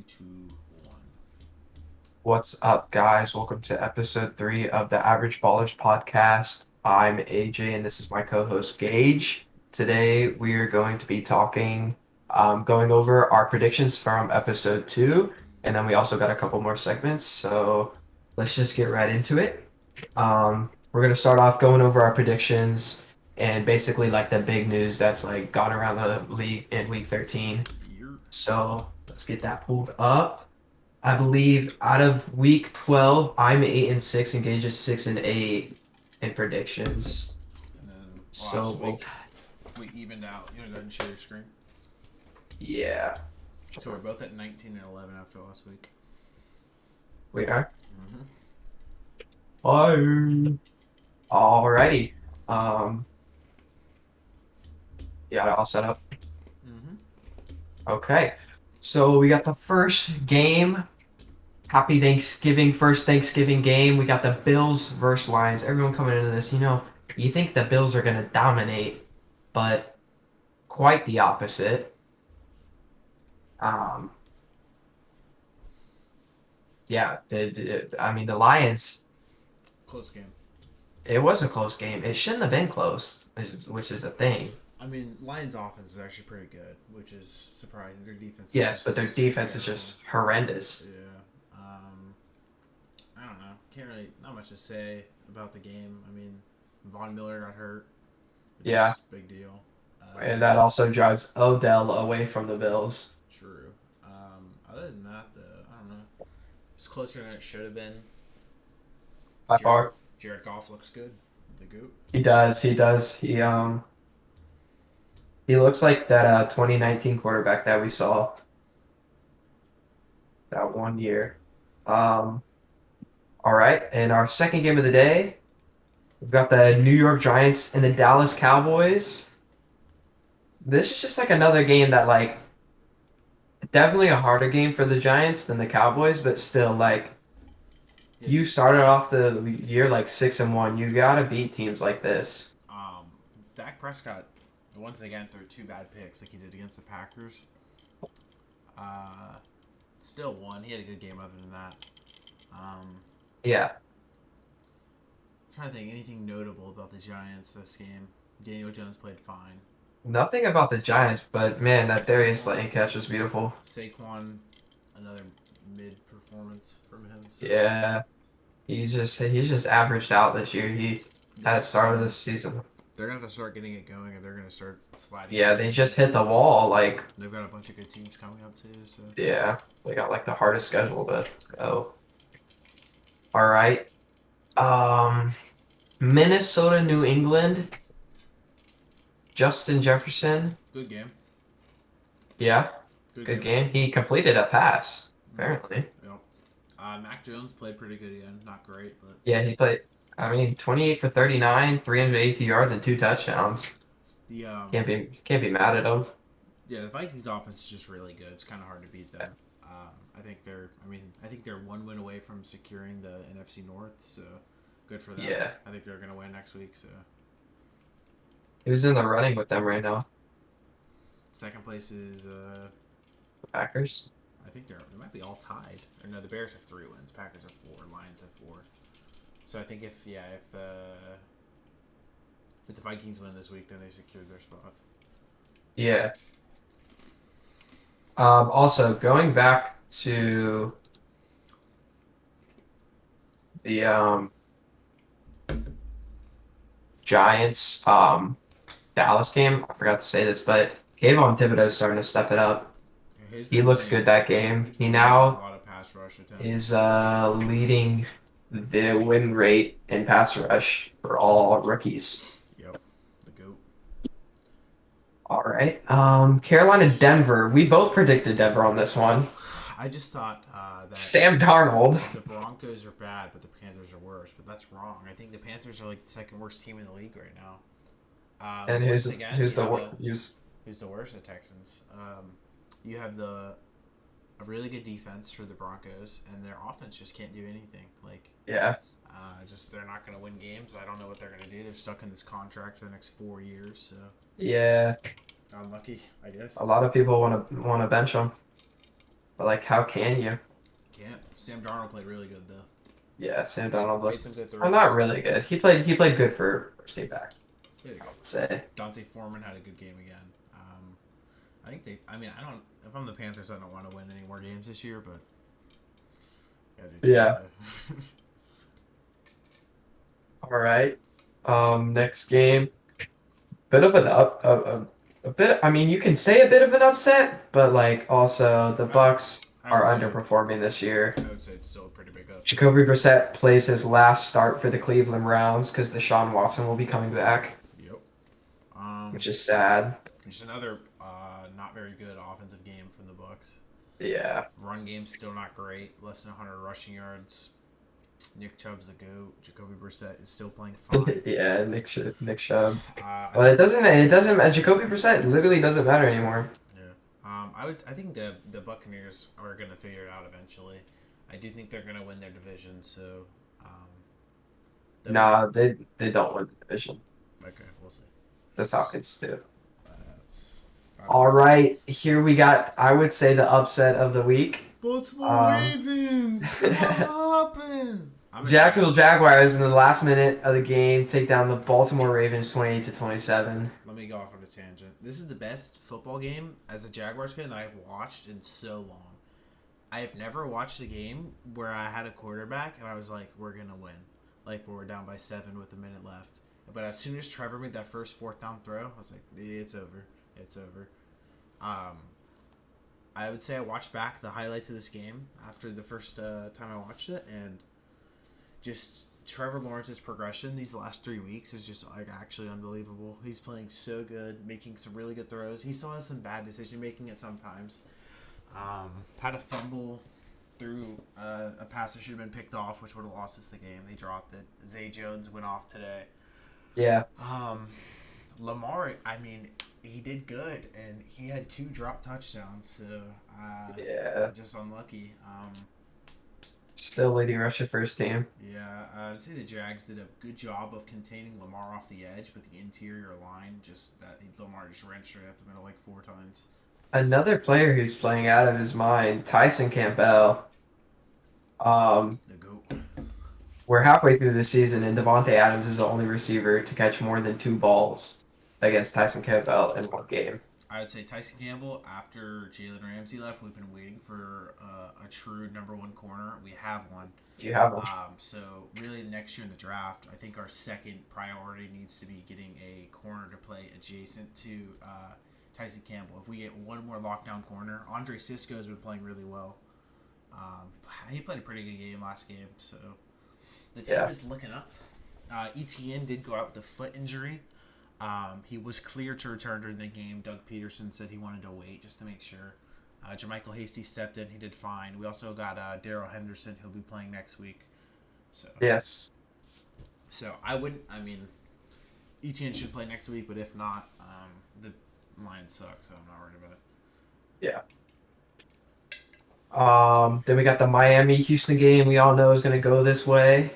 2, 1. What's up, guys? Welcome to episode 3 of the Average Ballers podcast. I'm AJ, and this is my co-host Gage. Today, we are going to be going over our predictions from episode 2, and then we also got a couple more segments. So let's just get right into it. We're going to start off going over our predictions and basically like the big news that's like gone around the league in week 13. Year. So let's get that pulled up. I believe out of week 12, I'm 8-6, and Gage is 6-8 in predictions. And then So last we'll, week, we evened out. You want to go ahead and share your screen? yeah, So we're both at 19 and 11 after last week. we are. Mm-hmm. Oh, alrighty. Um, yeah, all set up. Mm-hmm. Okay. So we got the first game. Happy Thanksgiving, first Thanksgiving game. We got the Bills versus Lions. Everyone coming into this, you think the Bills are going to dominate, but quite the opposite. Um, Yeah, I mean the Lions. Close game. It was a close game. It shouldn't have been close, which is a thing. I mean, Lions' offense is actually pretty good, which is surprising. Their defense is Yes, but their just defense is terrible. just horrendous. Yeah. I don't know. Can't really, not much to say about the game. I mean, Von Miller got hurt, which Yeah, is a big deal. and that also drives Odell away from the Bills True. Other than that, though, I don't know. It's closer than it should have been. by Jared far. Jared Goff looks good. The goat. He does. He does. He looks like that 2019 quarterback that we saw that one year. Um, all right, and our second game of the day, we've got the New York Giants and the Dallas Cowboys. This is just like another game that like definitely a harder game for the Giants than the Cowboys, but still, like Yeah. you started off the year like 6-1. You gotta beat teams like this. Um, Dak Prescott once again threw two bad picks like he did against the Packers. Uh, Still won. He had a good game other than that. Yeah, I'm trying to think anything notable about the Giants this game. Daniel Jones played fine. nothing about the Giants, but man, that Darius Slayton Saquon, catch was beautiful. Saquon, another mid performance from him. So Yeah, he's just averaged out this year. He they're had it just started this season. they're gonna have to start getting it going, and they're gonna start sliding Yeah, into they some just good hit the teams. wall. Like, They've got a bunch of good teams coming up too. So yeah, they got like the hardest schedule to go. All right. Um, Minnesota, New England, Justin Jefferson. good game. Yeah, Good good game. game. He completed a pass, Mm-hmm. apparently. Yep. Mac Jones played pretty good again. Not great, but Yeah, he played. I mean, 28 for 39, 380 yards and two touchdowns. the Can't be mad at him. yeah, the Vikings offense is just really good. It's kind of hard to beat them. I think they're one win away from securing the NFC North. So good for them. Yeah, I think they're gonna win next week. So who's in the running with them right now? second place is The Packers. I think they might be all tied. Or no, the Bears have 3 wins. Packers have 4. Lions have 4. So I think if the Vikings win this week, then they secure their spot. Yeah. Also, going back to the Giants Dallas game, I forgot to say this, but Kayvon Thibodeau's starting to step it up. Yeah, He looked good that game. He's He been getting a now lot of pass rush attempts. is leading the win rate in pass rush for all rookies. Yep, the goat. All right. Carolina, Denver. We both predicted Denver on this one. I just thought that Sam Darnold. the Broncos are bad, but the Panthers are worse. But that's wrong. I think the Panthers are like the second worst team in the league right now. And Once again, who's you the have wor- who's who's the worst? The Texans. You have a really good defense for the Broncos, and their offense just can't do anything. Like, yeah. just they're not going to win games. I don't know what they're going to do. They're stuck in this contract for the next 4 years, so Yeah. unlucky, I guess. A lot of people want to bench him. But like, how can you? Can't. Sam Darnold played really good though. Yeah, Sam Made Donald made looked. some good Oh, not throws. really good. He played good for first game back. He had a I good. would say. Dante Foreman had a good game again. I think they. I mean, I don't. If I'm the Panthers, I don't want to win any more games this year, but gotta do what you Yeah. gotta do. All right. Next game. Bit of an a bit. I mean, you can say a bit of an upset, but like also the I, Bucks I are would say. underperforming this year. I would say it's still a pretty big upset. Jacoby Brissett plays his last start for the Cleveland Browns because Deshaun Watson will be coming back, Yep. which is sad. Just another not very good offensive game from the Bucks. Yeah. Run game's still not great. Less than 100 rushing yards. Nick Chubb's the goat. Jacoby Brissett is still playing fine. Yeah, Nick Chubb. I Well, think Jacoby Brissett literally doesn't matter anymore. yeah. I think the Buccaneers are gonna figure it out eventually. I do think they're gonna win their division. So, um, they'll be Nah, they don't win the division. okay. We'll see. The Falcons do. That's All Falcons. right, here we got, I would say, the upset of the week. Baltimore Um, Ravens. What happened? I'm a Jacksonville Jaguars in the last minute of the game take down the Baltimore Ravens 28-27. Let me go off on a tangent. This is the best football game as a Jaguars fan that I've watched in so long. I have never watched a game where I had a quarterback and I was like, we're going to win. Like, we're down by 7 with a minute left. But as soon as Trevor made that first fourth down throw, I was like, it's over. It's over. Um, I would say I watched back the highlights of this game after the first time I watched it, and just Trevor Lawrence's progression these last 3 weeks is just like actually unbelievable. He's playing so good, making some really good throws. He still has some bad decision making at sometimes. Had a fumble through a pass that should have been picked off, which would have lost us the game. They dropped it. Zay Jones went off today. Yeah, Um, Lamar, I mean, he did good, and he had 2 drop touchdowns, so yeah. just unlucky. Still leading Russia first team. Yeah, I'd say the Jags did a good job of containing Lamar off the edge, but the interior line just that Lamar just ran straight up the middle like 4 times. Another player who's playing out of his mind, Tyson Campbell. Um, The goat. we're halfway through the season, and Devontae Adams is the only receiver to catch more than 2 balls against Tyson Campbell in one game. I would say Tyson Campbell. After Jalen Ramsey left, we've been waiting for a true number 1 corner. We have one. You have him. So really, next year in the draft, I think our second priority needs to be getting a corner to play adjacent to Tyson Campbell. If we get one more lockdown corner, Andre Cisco has been playing really well. He played a pretty good game last game, so the team Yeah. is looking up. ETN did go out with a foot injury. He was clear to return during the game. Doug Peterson said he wanted to wait just to make sure. Jermichael Hasty stepped in. He did fine. We also got Darrell Henderson. He'll be playing next week. So, Yes. so I wouldn't. I mean, ETN should play next week, but if not, the Lions suck, so I'm not worried about it. Yeah. Then we got the Miami Houston game. We all know is going to go this way.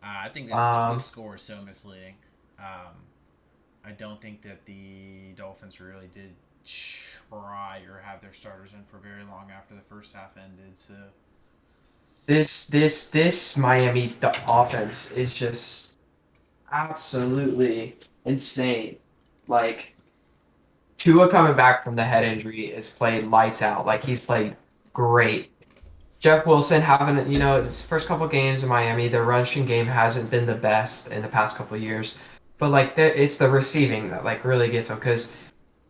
I think Um, this score is so misleading. I don't think that the Dolphins really did try or have their starters in for very long after the first half ended. So this Miami offense is just absolutely insane. Like Tua coming back from the head injury is played lights out. Like he's played great. Jeff Wilson having his first couple games in Miami, the rushing game hasn't been the best in the past couple of years, but like it's the receiving that like really gets them because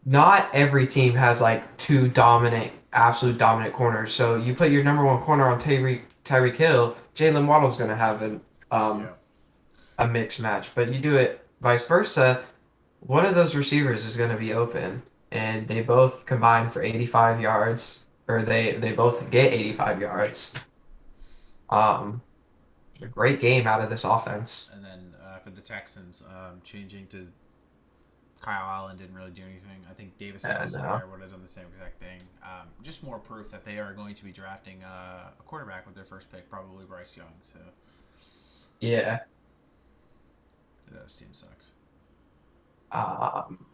not every team has like 2 dominant, absolute dominant corners. So you put your number 1 corner on Tyreek Hill, Jalen Waddle's gonna have yeah, a mixed match, but you do it vice versa. One of those receivers is gonna be open, and they both combine for 85 yards, or they both get 85 yards. Um, a great game out of this offense. and then for the Texans, changing to Kyle Allen didn't really do anything. I think Davis Mills up No. there would have done the same exact thing. Just more proof that they are going to be drafting a quarterback with their first pick, probably Bryce Young. So Yeah. this team sucks. Um,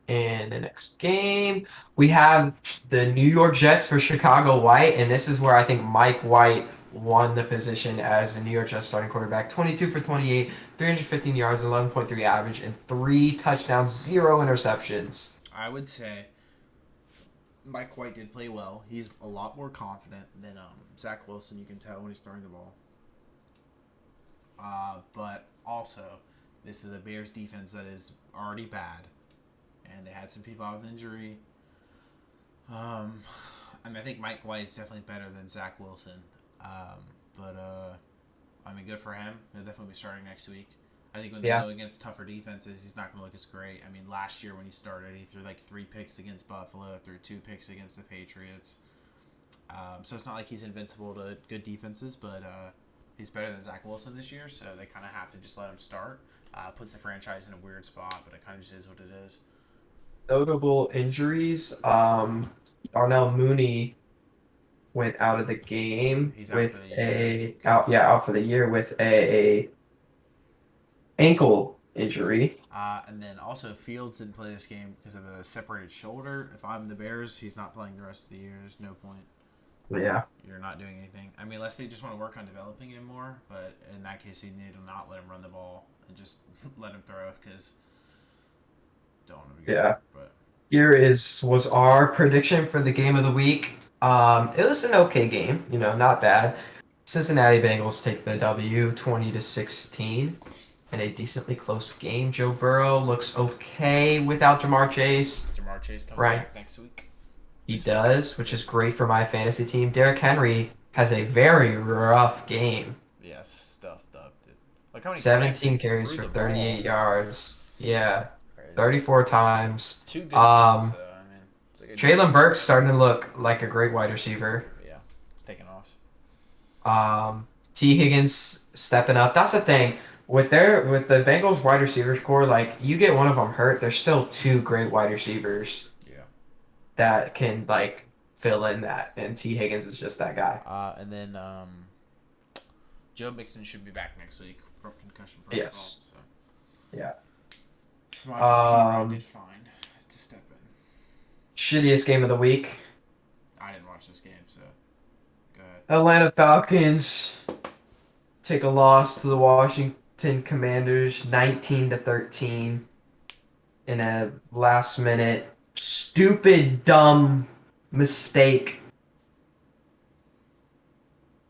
in the next game, we have the New York Jets for Chicago White, and this is where I think Mike White won the position as the New York Jets starting quarterback. 22 for 28, 315 yards, 11.3 average, and 3 touchdowns, 0 interceptions. I would say Mike White did play well. He's a lot more confident than Zach Wilson. You can tell when he's throwing the ball. But also, this is a Bears defense that is already bad, and they had some people out with injury. I think Mike White is definitely better than Zach Wilson. But good for him. He'll definitely be starting next week. I think when they Yeah. go against tougher defenses, he's not going to look as great. I mean, last year when he started, he threw like 3 picks against Buffalo, threw 2 picks against the Patriots. So it's not like he's invincible to good defenses, but he's better than Zach Wilson this year, so they kind of have to just let him start. Puts the franchise in a weird spot, but it kind of just is what it is. Notable injuries. Darnell Mooney went out of the game He's out with for the year. out for the year with a ankle injury. And then also Fields didn't play this game because of a separated shoulder. If I'm the Bears, he's not playing the rest of the year. There's no point. Yeah. You're not doing anything. I mean, unless they just want to work on developing him more. But in that case, you need to not let him run the ball and just let him throw because don't want him to get Yeah. hurt. But Here was our prediction for the game of the week. It was an okay game, not bad. Cincinnati Bengals take the W 20-16 in a decently close game. Joe Burrow looks okay without Jamar Chase. Jamar Chase comes Right. back next week. He does, which is great for my fantasy team. Derrick Henry has a very rough game. Yes, stuffed up, dude. Like how many 17 times he carries threw for the 38 ball. yards. Yeah, Crazy. 34 times. 2 good Um, teams, so I mean, it's a good Traylon Burke's starting to look like a great wide receiver. Yeah, it's taking off. T. Higgins stepping up. That's the thing with the Bengals wide receivers core. Like you get one of them hurt, there's still two great wide receivers Yeah. that can like fill in that, and T. Higgins is just that guy. And then Joe Mixon should be back next week from concussion protocol. Yes. So. Yeah. Samaje did fine to step in. Shittiest game of the week. I didn't watch this game, so go ahead. Atlanta Falcons take a loss to the Washington Commanders, 19-13, in a last minute stupid dumb mistake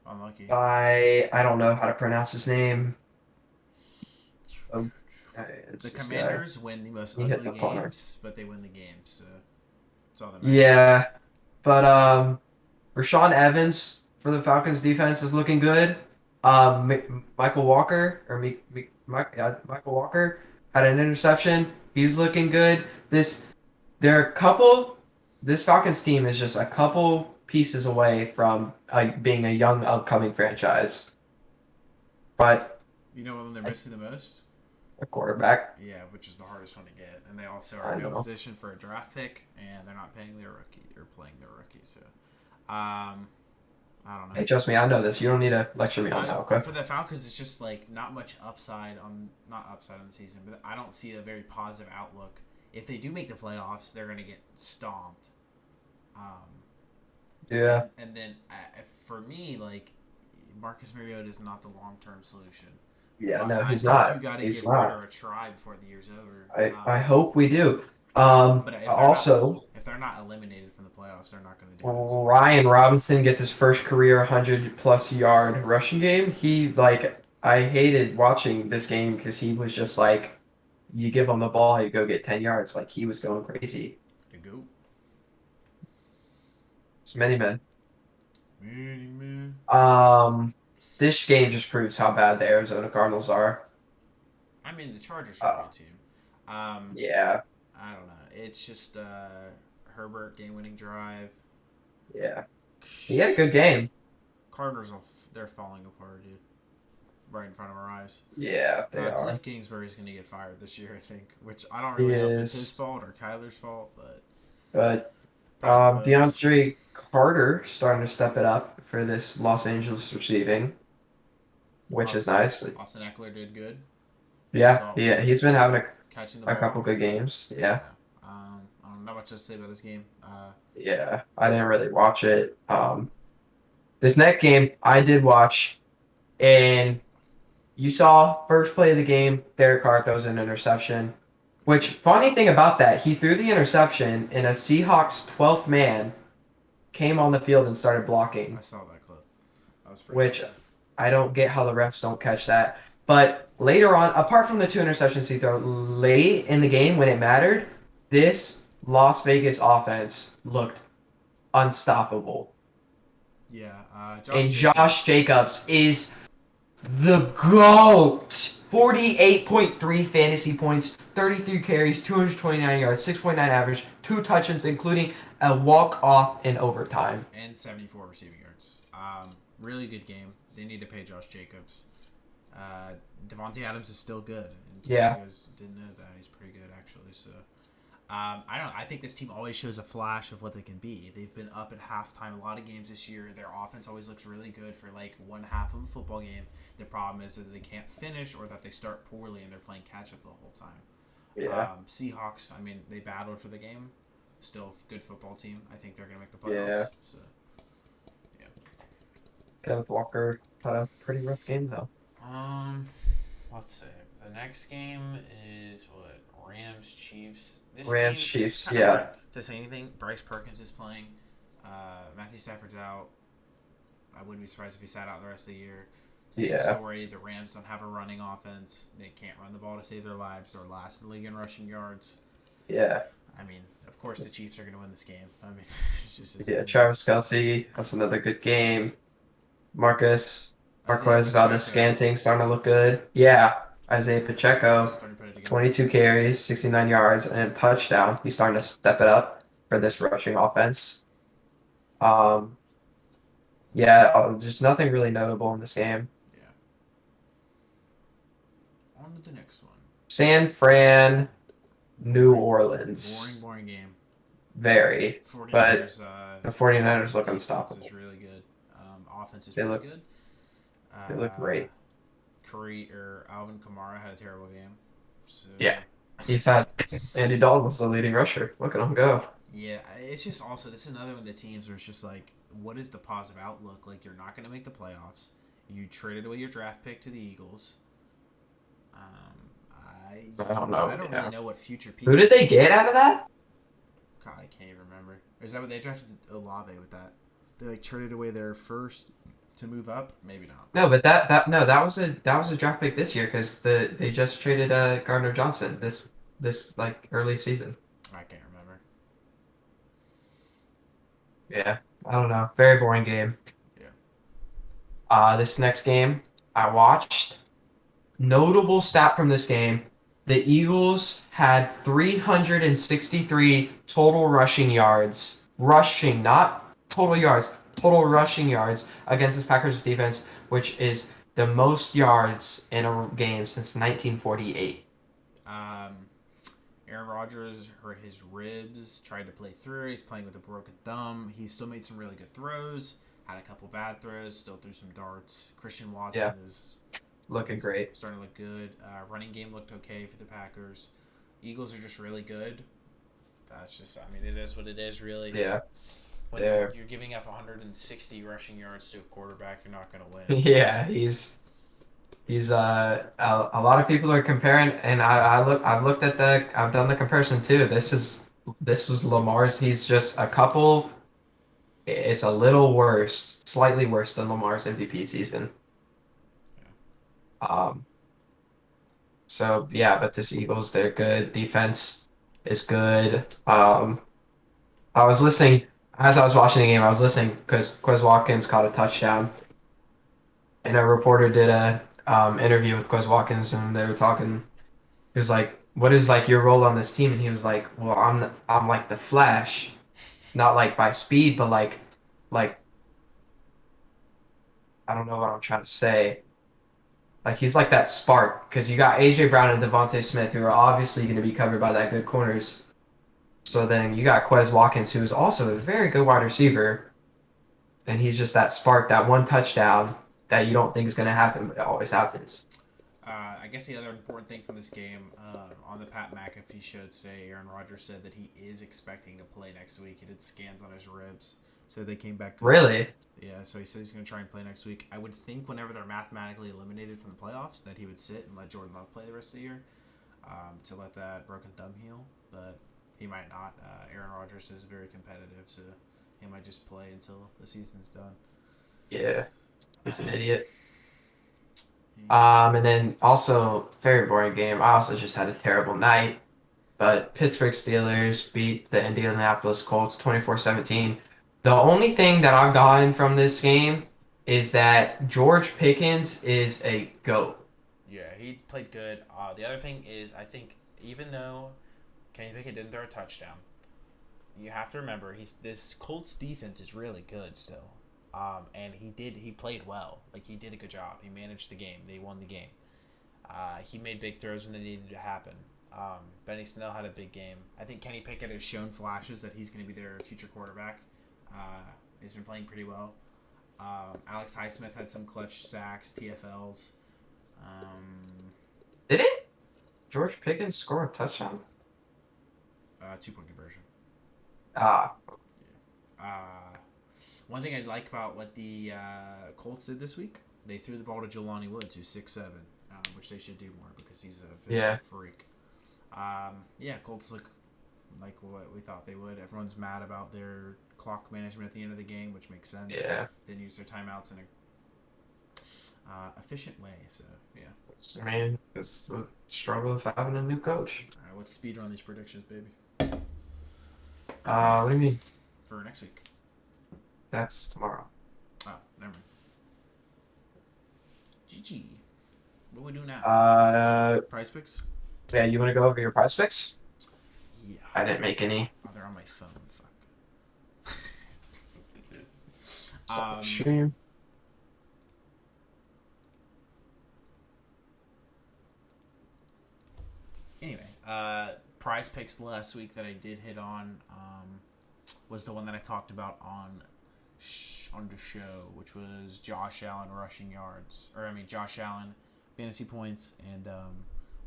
Unlucky. by I don't know how to pronounce his name. It's The this guy. Commanders win the most He hit ugly the punter. games, but they win the games, so that's all that matters. Yeah, but Rashawn Evans for the Falcons defense is looking good. Michael Walker Michael Walker had an interception. He's looking good. They're a couple. This Falcons team is just a couple pieces away from being a young upcoming franchise. But You know when they're missing the most? a quarterback. Yeah, which is the hardest one to get. And they also I are in no know. position for a draft pick, and they're not paying their rookie or playing their rookie. So, I don't know. Hey, trust me, I know this. You don't need to lecture me on that, okay? For the Falcons, it's just like not much upside on not upside on the season, but I don't see a very positive outlook. If they do make the playoffs, they're gonna get stomped. Yeah. And then for me, like Marcus Mariota is not the long term solution. Yeah, no, I he's think not. You got to He's give not. Carter a try before the year's over. I hope we do. But if Also, if they're not eliminated from the playoffs, they're not going to do it. Ryan Robinson gets his first career 100+ yard rushing game. I hated watching this game because he was just like, you give him the ball, you go get 10 yards. Like he was going crazy. The goat. It's many men. Man. This game just proves how bad the Arizona Cardinals are. I mean, the Chargers are a good team. Yeah, I don't know. It's just Herbert game-winning drive. yeah. He had a good game. Cardinals, they're falling apart, dude. Right in front of our eyes. Yeah, they are. Cliff Kingsbury's going to get fired this year, I think. Which I don't really know if it's Is. his fault or Kyler's fault, but But both. DeAndre Carter starting to step it up for this Los Angeles receiving, which is nice. Austin Eckler did good. Yeah, he's been having Catching the a ball. couple good games. Yeah. not much to say about this game. Yeah, I didn't really watch it. This next game I did watch, and you saw first play of the game, Derek Carr throws an interception. Which funny thing about that, he threw the interception, and a Seahawks 12th man came on the field and started blocking, I saw that clip. That was pretty which awesome. I don't get how the refs don't catch that. But later on, apart from the two interceptions he threw late in the game when it mattered, this Las Vegas offense looked unstoppable. Yeah, And Josh Josh Jacobs. Jacobs is the GOAT. 48.3 fantasy points, 33 carries, 229 yards, 6.9 average, 2 touchdowns, including a walk-off in overtime. And 74 receiving yards. Really good game. They need to pay Josh Jacobs. Devontae Adams is still good. In case Yeah. you guys didn't know that, he's pretty good actually. So, I don't. I think this team always shows a flash of what they can be. They've been up at halftime a lot of games this year. Their offense always looks really good for like one half of a football game. The problem is that they can't finish or that they start poorly and they're playing catch up the whole time. Yeah. Seahawks. I mean, they battled for the game. Still a good football team. I think they're gonna make the Yeah. playoffs. So. Kenneth Walker had a pretty rough game, though. Let's see. The next game is what? Rams Chiefs. This Rams, game, Chiefs, it's kinda yeah. hard to say anything. Bryce Perkins is playing. Matthew Stafford's out. I wouldn't be surprised if he sat out the rest of the year. Same Yeah. story. The Rams don't have a running offense. They can't run the ball to save their lives. They're last in the league in rushing yards. Yeah. I mean, of course, the Chiefs are going to win this game. I mean, it's just Yeah, Travis Kelce, that's another good game. Marquez Isaiah Valdez Pacheco Scanting starting to look good. Yeah. Isaiah Pacheco, starting to put it together. 22 carries, 69 yards, and a touchdown. He's starting to step it up for this rushing offense. Yeah, there's nothing really notable in this game. Yeah. On to the next one. San Fran, New Orleans. Boring game. Very. 49ers, The 49ers look defense unstoppable. is really good. Offense is They pretty look- good. They look great. Alvin Kamara had a terrible game. So, Yeah. He's had Andy Dalton was the leading rusher. Look at him go. Yeah, it's just also this is another one of the teams where it's just like, what is the positive outlook? Like you're not going to make the playoffs. You traded away your draft pick to the Eagles. I don't know. I don't Yeah. really know what future pieces. Who did they get out of that? God, I can't even remember. Is that what they drafted Olave with that? They like traded away their first to move up? Maybe not. No, but that was a draft pick this year because they just traded Gardner Johnson this like early season. I can't remember. Yeah, I don't know. Very boring game. Yeah. This next game I watched. Notable stat from this game: the Eagles had 363 total rushing yards. Rushing, not total yards. Total rushing yards against this Packers defense, which is the most yards in a game since 1948. Aaron Rodgers hurt his ribs, tried to play through. He's playing with a broken thumb. He still made some really good throws. Had a couple bad throws. Still threw some darts. Christian Watson is Looking great. starting to look good. Running game looked okay for the Packers. Eagles are just really good. That's just, I mean, it is what it is, really. Yeah. When They're- you're giving up 160 rushing yards to a quarterback, you're not going to win. Yeah, he's a lot of people are comparing, and I've looked at I've done the comparison too. This was Lamar's. He's just a couple. It's a little worse, slightly worse than Lamar's MVP season. So yeah, but this Eagles, they're good. Defense is good. I was listening as I was watching the game. I was listening because Quez Watkins caught a touchdown, and a reporter did a interview with Quez Watkins, and they were talking. He was like, "What is like your role on this team?" And he was like, "Well, I'm like the Flash, not like by speed, but like I don't know what I'm trying to say. Like he's like that spark because you got AJ Brown and Devontae Smith who are obviously going to be covered by that good corners. So then you got Quez Watkins who is also a very good wide receiver, and he's just that spark, that one touchdown that you don't think is going to happen, but it always happens." I guess the other important thing from this game, on the Pat McAfee show today, Aaron Rodgers said that he is expecting to play next week. He did scans on his ribs, so they came back good. Really? Yeah, so he said he's going to try and play next week. I would think whenever they're mathematically eliminated from the playoffs that he would sit and let Jordan Love play the rest of the year, to let that broken thumb heal, but he might not. Aaron Rodgers is very competitive, so he might just play until the season's done. Yeah. He's an idiot. Yeah. And then also very boring game. I also just had a terrible night. But Pittsburgh Steelers beat the Indianapolis Colts 24-17. The only thing that I've gotten from this game is that George Pickens is a GOAT. Yeah, he played good. The other thing is, I think even though Kenny Pickett didn't throw a touchdown, you have to remember this Colts defense is really good still. And he played well. Like, he did a good job. He managed the game. They won the game. He made big throws when they needed to happen. Benny Snell had a big game. I think Kenny Pickett has shown flashes that he's going to be their future quarterback. He's been playing pretty well. Alex Highsmith had some clutch sacks, TFLs. Didn't George Pickens score a touchdown? 2-point conversion. Ah, One thing I like about what the Colts did this week, they threw the ball to Jelani Woods, who's 6'7", which they should do more because he's a physical freak. Colts look like what we thought they would. Everyone's mad about their clock management at the end of the game, which makes sense. yeah. Didn't use their timeouts in a efficient way. So yeah. I mean, it's the struggle of having a new coach. All right, let's speed run these predictions, baby. What do you mean? For next week. That's tomorrow. Oh, never mind. GG. What we do now? Prize picks? Yeah, you want to go over your prize picks? Yeah. I didn't make any. Oh, they're on my phone. Fuck. Stream. Anyway, prize picks last week that I did hit on was the one that I talked about on the show, which was Josh Allen rushing yards, Josh Allen fantasy points, and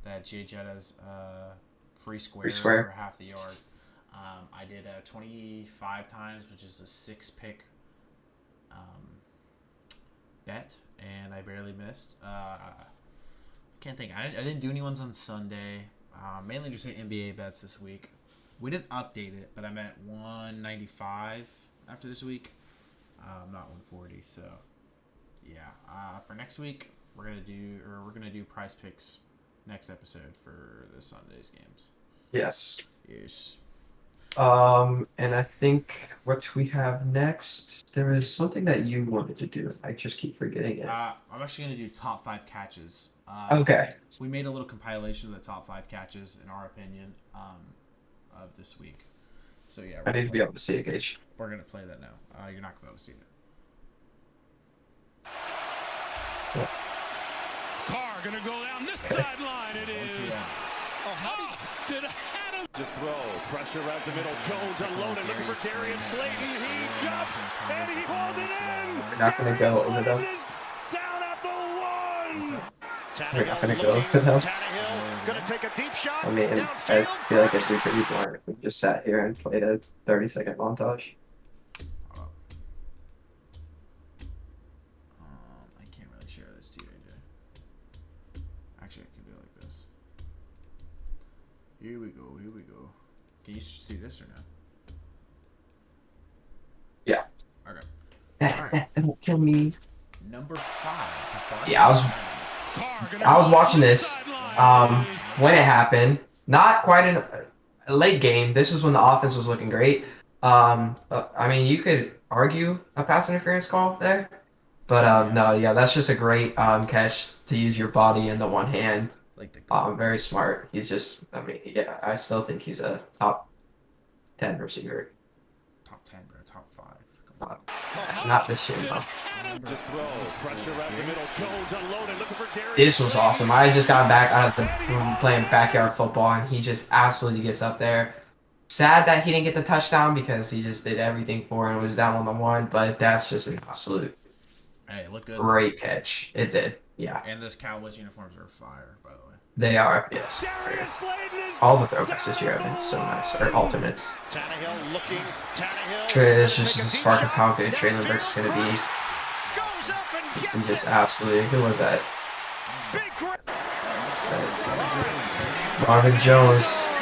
that Jay Jetta's free square for half the yard. I did 25 times, which is a 6-pick bet, and I barely missed. Can't think. I didn't do any ones on Sunday. Mainly just hit NBA bets this week. We didn't update it, but I'm at 195 after this week. Not 140. So yeah. For next week, we're gonna do prize picks next episode for the Sunday's games. Yes. Yes. And I think what we have next, there is something that you wanted to do. I just keep forgetting it. I'm actually gonna do top 5 catches. Okay. We made a little compilation of the top 5 catches, in our opinion, of this week. So yeah, I need to be able to see it, Gage. we're gonna play that now. You're not gonna be able to see it. What? Carr gonna go down this sideline. It is. Oh, how did Adams to throw? Pressure right the middle. Jones unloaded, looking for Darius Slayton. He jumps and he holds it in. We're not gonna go over them. Down at the 1. We're not gonna go over them. Tannehill gonna take a deep shot. I mean, I feel like it'd be pretty boring if we just sat here and played a 30-second montage. I can't really share this to you, AJ. Actually, I can do it like this. Here we go. Can you see this or no? Yeah. Okay. That'll kill me. Number 5. Yeah, I was watching this when it happened. Not quite in a late game. This was when the offense was looking great. I mean, you could argue a pass interference call there, but no, yeah, that's just a great catch to use your body and the one hand. Like the Very smart. He's just, I mean, yeah, I still think he's a top 10 receiver. top 10, bro. Top 5. Not this year, though. To throw. Pressure right the middle. Jones unloaded, looking for Darius. This was awesome. I just got back out of from playing backyard football, and he just absolutely gets up there. Sad that he didn't get the touchdown because he just did everything for it and was down on the 1, but that's just an absolute Hey, look good. great catch. It did. Yeah, And those Cowboys uniforms are fire, by the way. they are. Yes. Darius Slayton is All the throwbacks this year have been so nice. Or ultimates. Tannehill looking. Tannehill. It's just a spark of how good Traylon Burks is going to be. Goes up and And gets just it. absolutely, who was that? Big grab. Marvin Jones.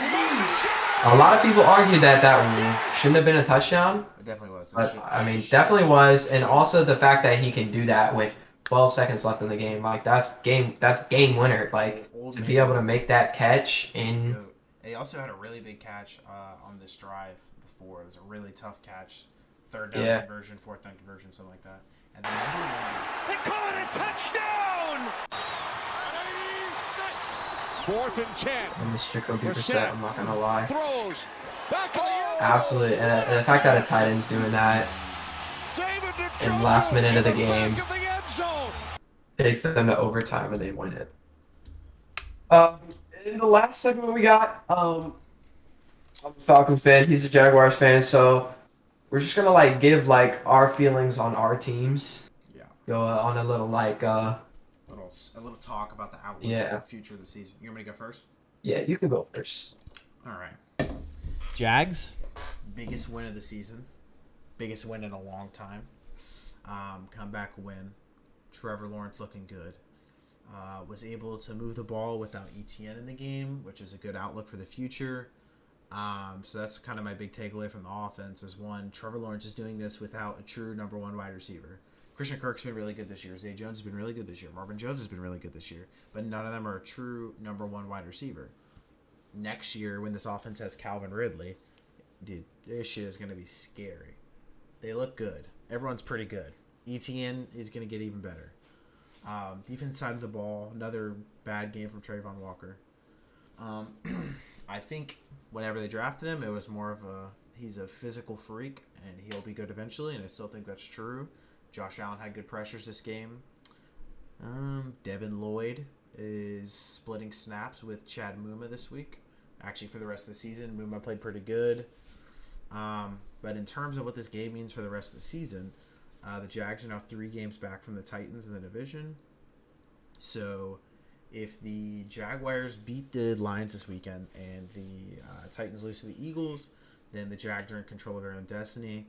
A lot of people argue that that shouldn't have been a touchdown, It definitely was. but I mean, definitely was. And also the fact that he can do that with 12 seconds left in the game, like that's game winner. Like to be able to make that catch in. And he also had a really big catch on this drive before. It was a really tough catch. Third down conversion, fourth down conversion, something like that. And then They call it a touchdown. 4th and 10. And Mr. Jacoby Brissett, I'm not gonna lie. Throws. Back in the end zone. Absolutely, and the fact that a tight end's doing that David in Njoku last minute of the in game back of the end zone. takes them to overtime and they win it. In the last segment we got, I'm a Falcon fan. He's a Jaguars fan, so we're just gonna like give like our feelings on our teams. yeah, Go on a little like a little talk about the outlook Yeah. of the future of the season. You want me to go first? yeah, you can go first. All right. Jags, biggest win of the season, biggest win in a long time. Comeback win. Trevor Lawrence looking good. Was able to move the ball without ETN in the game, which is a good outlook for the future. So that's kind of my big takeaway from the offense is one, Trevor Lawrence is doing this without a true number one wide receiver. Christian Kirk's been really good this year. Zay Jones has been really good this year. Marvin Jones has been really good this year. But none of them are a true number one wide receiver. Next year, when this offense has Calvin Ridley, dude, this shit is going to be scary. They look good. Everyone's pretty good. ETN is going to get even better. Defense side of the ball, another bad game from Trayvon Walker. I think whenever they drafted him, it was more of he's a physical freak, and he'll be good eventually, and I still think that's true. Josh Allen had good pressures this game. Devin Lloyd is splitting snaps with Chad Muma this week. Actually, for the rest of the season, Muma played pretty good. But in terms of what this game means for the rest of the season, the Jags are now 3 games back from the Titans in the division. So if the Jaguars beat the Lions this weekend and the Titans lose to the Eagles, then the Jags are in control of their own destiny.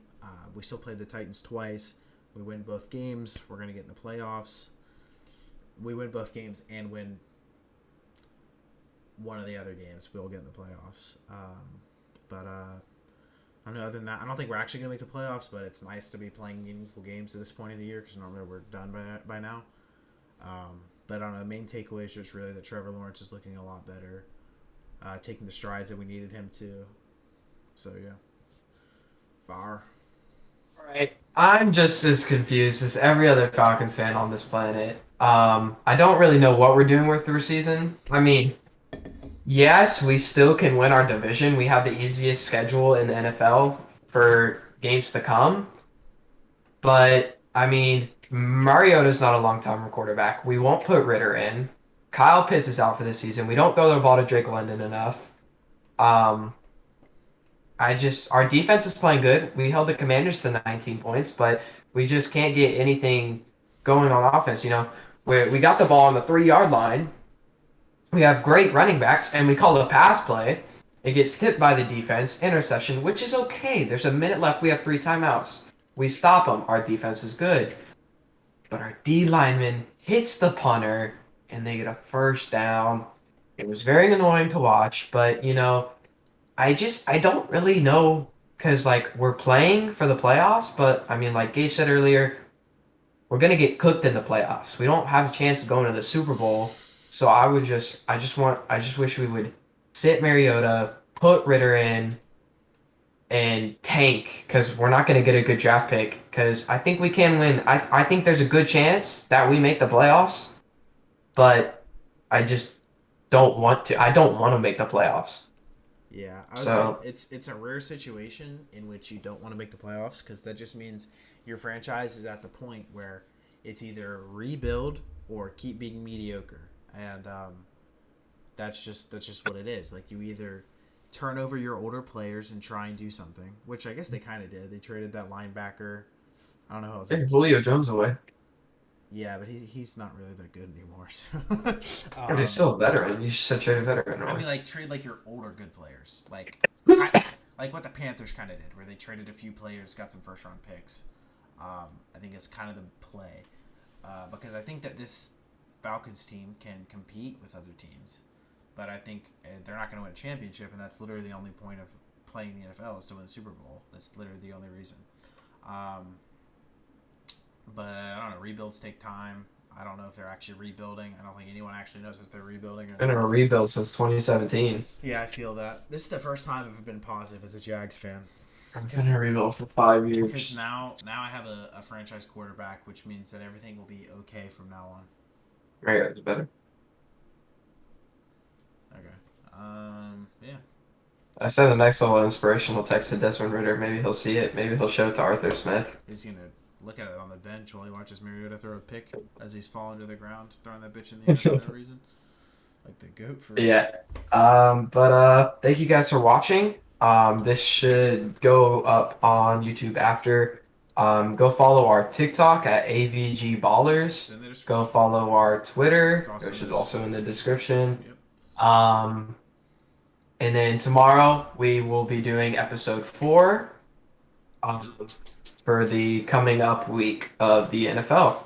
We still played the Titans twice. We win both games. We're going to get in the playoffs. We win both games and win one of the other games. We'll get in the playoffs. But I don't know. Other than that, I don't think we're actually going to make the playoffs, but it's nice to be playing meaningful games at this point of the year because normally we're done by now. But on the main takeaway is just really that Trevor Lawrence is looking a lot better, taking the strides that we needed him to. So, yeah. Fire. Right. I'm just as confused as every other Falcons fan on this planet. I don't really know what we're doing with the season. I mean, yes, we still can win our division. We have the easiest schedule in the NFL for games to come. But, I mean, Mariota's not a long-time quarterback. We won't put Ritter in. Kyle Pitts is out for the season. We don't throw the ball to Drake London enough. Our defense is playing good. We held the Commanders to 19 points, but we just can't get anything going on offense. You know, where we got the ball on the 3-yard line. We have great running backs, and we call it a pass play. It gets tipped by the defense, interception, which is okay. There's a minute left. We have 3 timeouts. We stop them. Our defense is good. But our D lineman hits the punter, and they get a first down. It was very annoying to watch, but, you know, I don't really know because, like, we're playing for the playoffs, but, I mean, like Gage said earlier, we're going to get cooked in the playoffs. We don't have a chance of going to the Super Bowl. So I just wish we would sit Mariota, put Ritter in, and tank because we're not going to get a good draft pick because I think we can win. I think there's a good chance that we make the playoffs, but I just don't want to. I don't want to make the playoffs. Yeah, I would say it's a rare situation in which you don't want to make the playoffs because that just means your franchise is at the point where it's either rebuild or keep being mediocre, and that's just what it is. Like you either turn over your older players and try and do something, which I guess they kind of did. They traded that linebacker. I don't know how it's Take Julio Jones away. Yeah, but he's not really that good anymore. So. But he's still a veteran. You should trade a veteran. I mean, like trade like your older good players, like what the Panthers kind of did, where they traded a few players, got some first round picks. I think it's kind of the play because I think that this Falcons team can compete with other teams, but I think they're not going to win a championship, and that's literally the only point of playing the NFL is to win the Super Bowl. That's literally the only reason. But I don't know. Rebuilds take time. I don't know if they're actually rebuilding. I don't think anyone actually knows if they're rebuilding or Been in a rebuild since 2017. Yeah, I feel that. This is the first time I've been positive as a Jags fan. I've been in a rebuild for 5 years. Because now I have a franchise quarterback, which means that everything will be okay from now on. Right, it's better. Okay. Yeah. I sent a nice little inspirational text to Desmond Ritter. Maybe he'll see it. Maybe he'll show it to Arthur Smith. He's gonna look at it on the bench while he watches Mariota throw a pick as he's falling to the ground, throwing that bitch in the air for no reason. Like the goat for Yeah. Thank you guys for watching. This should go up on YouTube after. Go follow our TikTok at AVG Ballers. in the Go description. follow our Twitter, It's also which in is the also in the description. Yep. And then tomorrow we will be doing episode 4 for the coming up week of the NFL.